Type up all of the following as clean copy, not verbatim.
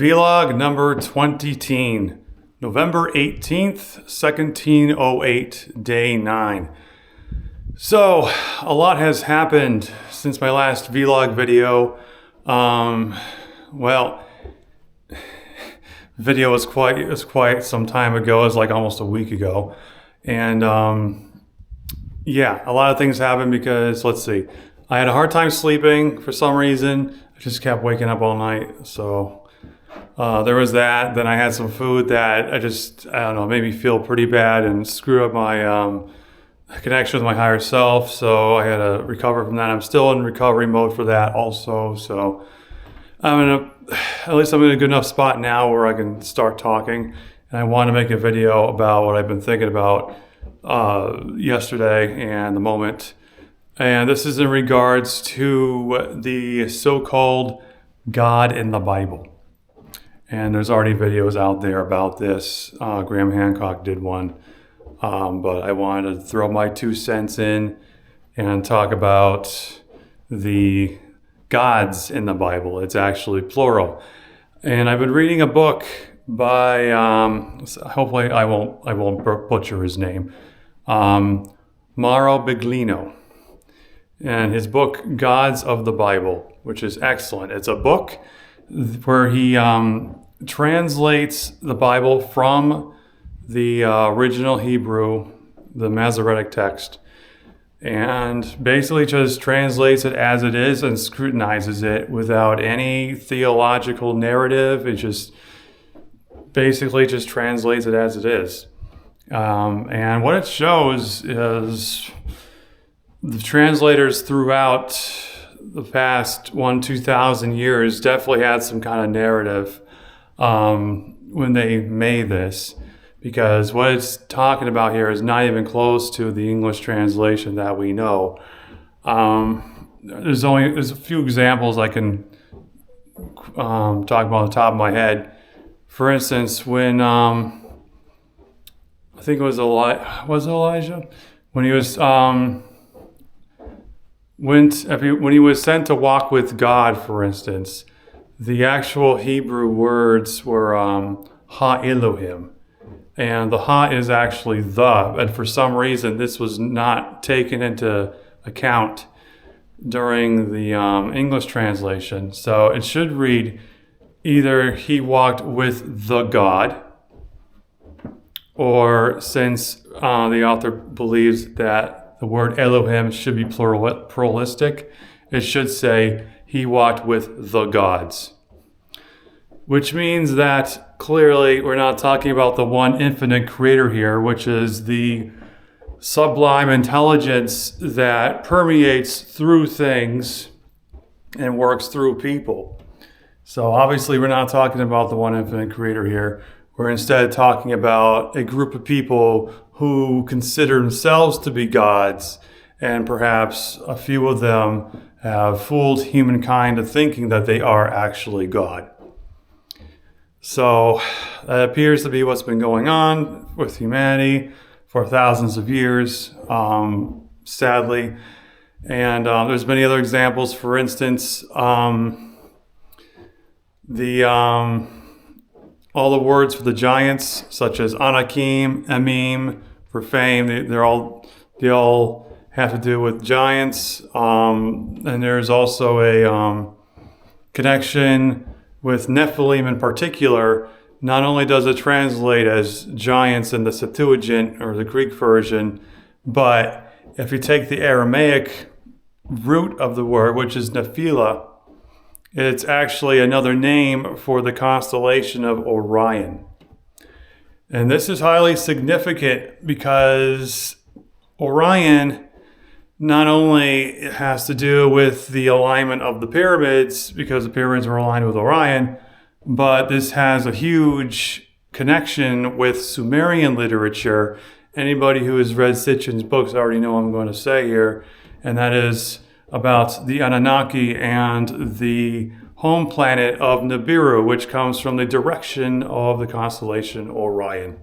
Vlog number 20ten, November 18th, 1708, day 9. So, a lot has happened since my last vlog video. Video was quite some time ago. It was like almost a week ago. And a lot of things happened because, let's see, I had a hard time sleeping for some reason. I just kept waking up all night. So there was that. Then I had some food that made me feel pretty bad and screwed up my connection with my higher self. So I had to recover from that. I'm still in recovery mode for that also. So at least I'm in a good enough spot now where I can start talking. And I want to make a video about what I've been thinking about yesterday and the moment. And this is in regards to the so-called God in the Bible. And there's already videos out there about this. Graham Hancock did one. But I wanted to throw my 2 cents in and talk about the gods in the Bible. It's actually plural. And I've been reading a book by, hopefully I won't butcher his name, Mauro Biglino. And his book, Gods of the Bible, which is excellent. It's a book where he translates the Bible from the original Hebrew, the Masoretic text, and basically just translates it as it is and scrutinizes it without any theological narrative. It just basically just translates it as it is. And what it shows is the translators throughout the past 2,000 years definitely had some kind of narrative when they made this, because what it's talking about here is not even close to the English translation that we know. There's a few examples I can talk about on the top of my head. For instance, when I think it was Elijah, when he was when he was sent to walk with God, for instance, the actual Hebrew words were Ha Elohim. And the ha is actually the, and for some reason this was not taken into account during the English translation. So it should read either he walked with the God, or since the author believes that the word Elohim should be pluralistic, it should say he walked with the gods. Which means that clearly we're not talking about the one infinite creator here, which is the sublime intelligence that permeates through things and works through people. So obviously we're not talking about the one infinite creator here. We're instead talking about a group of people who consider themselves to be gods, and perhaps a few of them have fooled humankind into thinking that they are actually God. So that appears to be what's been going on with humanity for thousands of years, sadly. And there's many other examples. For instance, all the words for the giants, such as Anakim, Emim, for fame, they all have to do with giants. And there's also a connection with Nephilim in particular. Not only does it translate as giants in the Septuagint or the Greek version, but if you take the Aramaic root of the word, which is Nephilah, it's actually another name for the constellation of Orion. And this is highly significant because Orion not only has to do with the alignment of the pyramids, because the pyramids were aligned with Orion, but this has a huge connection with Sumerian literature. Anybody who has read Sitchin's books already know what I'm going to say here, and that is about the Annunaki and the home planet of Nibiru, which comes from the direction of the constellation Orion.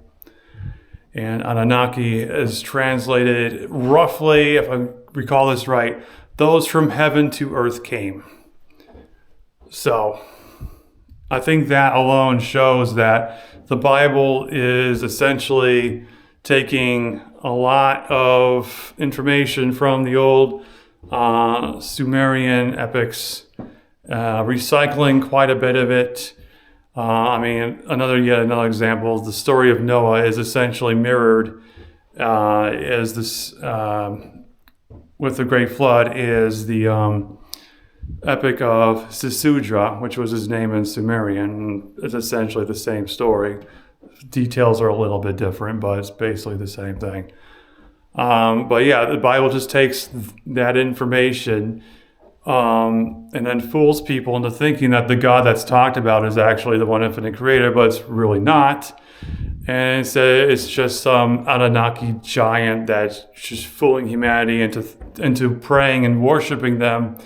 And Annunaki is translated roughly, if I recall this right, those from heaven to earth came. So I think that alone shows that the Bible is essentially taking a lot of information from the old Sumerian epics, recycling quite a bit of it. Yet another example, the story of Noah is essentially mirrored as this, with the Great Flood, is the epic of Sisudra, which was his name in Sumerian. It's essentially the same story. Details are a little bit different, but it's basically the same thing. The Bible just takes that information and then fools people into thinking that the God that's talked about is actually the one infinite creator, but it's really not. And it's just some Annunaki giant that's just fooling humanity into praying and worshiping them,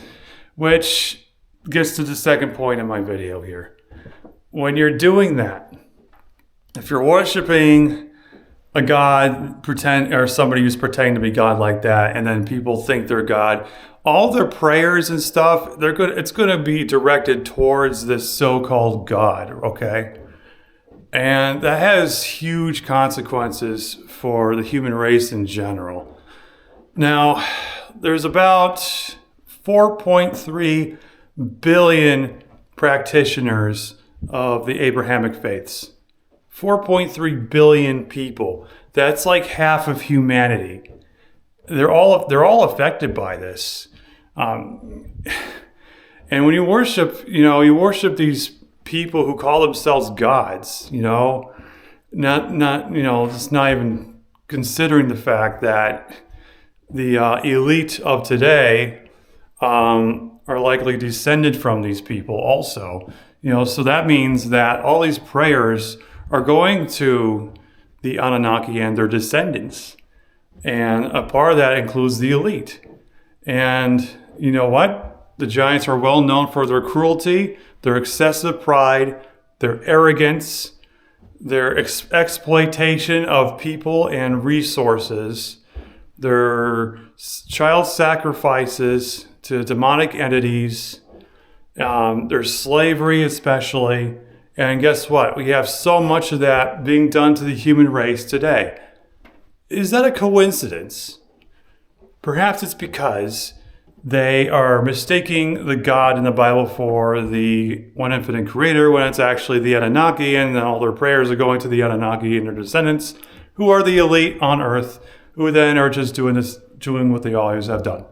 which gets to the second point in my video here. When you're doing that, if you're worshiping a God, or somebody who's pretending to be God like that, and then people think they're God, all their prayers and stuff, it's going to be directed towards this so-called God, okay? And that has huge consequences for the human race in general. Now, there's about 4.3 billion practitioners of the Abrahamic faiths. 4.3 billion people. That's like half of humanity. They're all affected by this. And when you worship these people who call themselves gods, it's not even considering the fact that the elite of today are likely descended from these people also. So that means that all these prayers are going to the Annunaki and their descendants. And a part of that includes the elite. And you know what? The giants are well known for their cruelty, their excessive pride, their arrogance, their exploitation of people and resources, their child sacrifices to demonic entities, their slavery especially. And guess what? We have so much of that being done to the human race today. Is that a coincidence? Perhaps it's because they are mistaking the God in the Bible for the one infinite creator when it's actually the Annunaki, and then all their prayers are going to the Annunaki and their descendants, who are the elite on earth, who then are just doing what they always have done.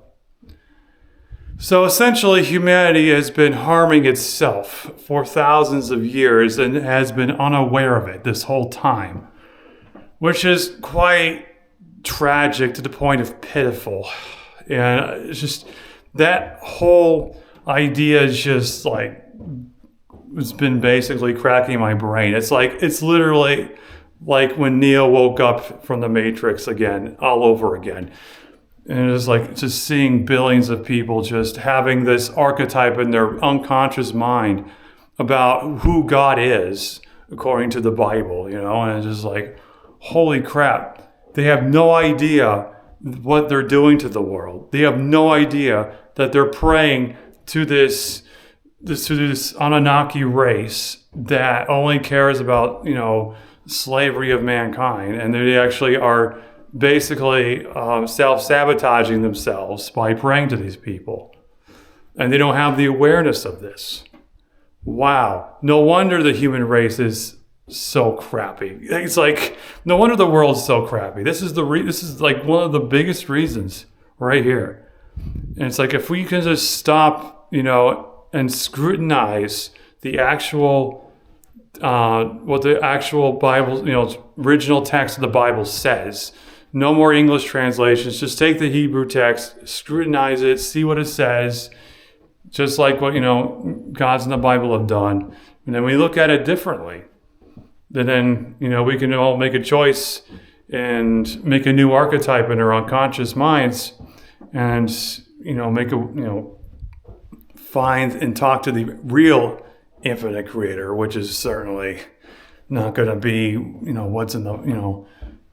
So essentially, humanity has been harming itself for thousands of years and has been unaware of it this whole time, which is quite tragic to the point of pitiful. And it's just, that whole idea is just like, it's been basically cracking my brain. It's literally like when Neo woke up from the Matrix again, all over again. And it's like just seeing billions of people just having this archetype in their unconscious mind about who God is, according to the Bible, and it's just like, holy crap. They have no idea what they're doing to the world. They have no idea that they're praying to this Annunaki race that only cares about, slavery of mankind. And they actually are basically self-sabotaging themselves by praying to these people. And they don't have the awareness of this. Wow. No wonder the human race is so crappy. It's like, no wonder the world's so crappy. This is like one of the biggest reasons right here. And it's like, if we can just stop, and scrutinize the actual, what the actual Bible, original text of the Bible says. No more English translations. Just take the Hebrew text, scrutinize it, see what it says, just like what, gods in the Bible have done. And then we look at it differently. Then, we can all make a choice and make a new archetype in our unconscious minds and, find and talk to the real infinite creator, which is certainly not going to be, what's in the,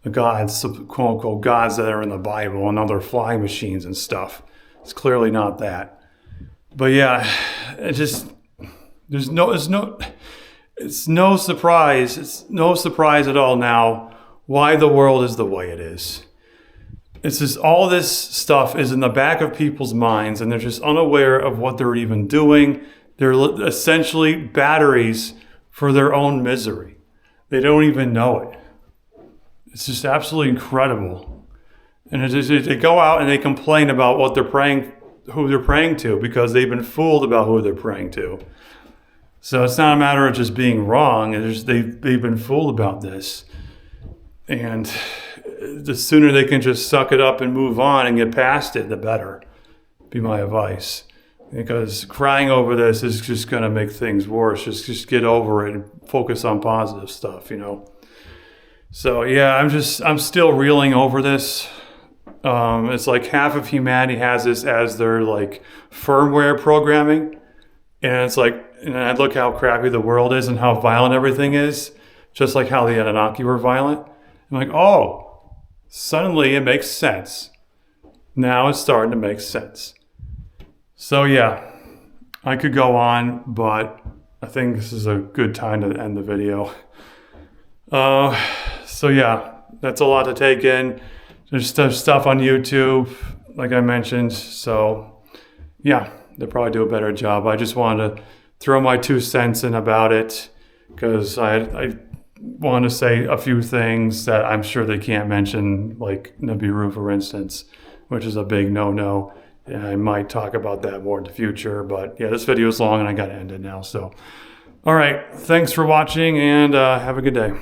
the gods, quote unquote gods that are in the Bible and other flying machines and stuff. It's clearly not that. But yeah, it just, It's no surprise. It's no surprise at all now why the world is the way it is. It's just all this stuff is in the back of people's minds, and they're just unaware of what they're even doing. They're essentially batteries for their own misery. They don't even know it. It's just absolutely incredible. And they go out and they complain about what they're praying, who they're praying to, because they've been fooled about who they're praying to. So it's not a matter of just being wrong. It's just they've been fooled about this. And the sooner they can just suck it up and move on and get past it, the better, be my advice. Because crying over this is just going to make things worse. Just get over it and focus on positive stuff, So yeah, I'm still reeling over this. It's like half of humanity has this as their like firmware programming. And it's like, and I look how crappy the world is and how violent everything is, just like how the Annunaki were violent. I'm like, oh, suddenly it makes sense. Now it's starting to make sense. So yeah, I could go on, but I think this is a good time to end the video. So yeah, that's a lot to take in. There's stuff on YouTube, like I mentioned. So yeah, they'll probably do a better job. I just wanted to throw my 2 cents in about it because I want to say a few things that I'm sure they can't mention, like Nibiru, for instance, which is a big no-no. And I might talk about that more in the future. But yeah, this video is long and I got to end it now. So, all right. Thanks for watching and have a good day.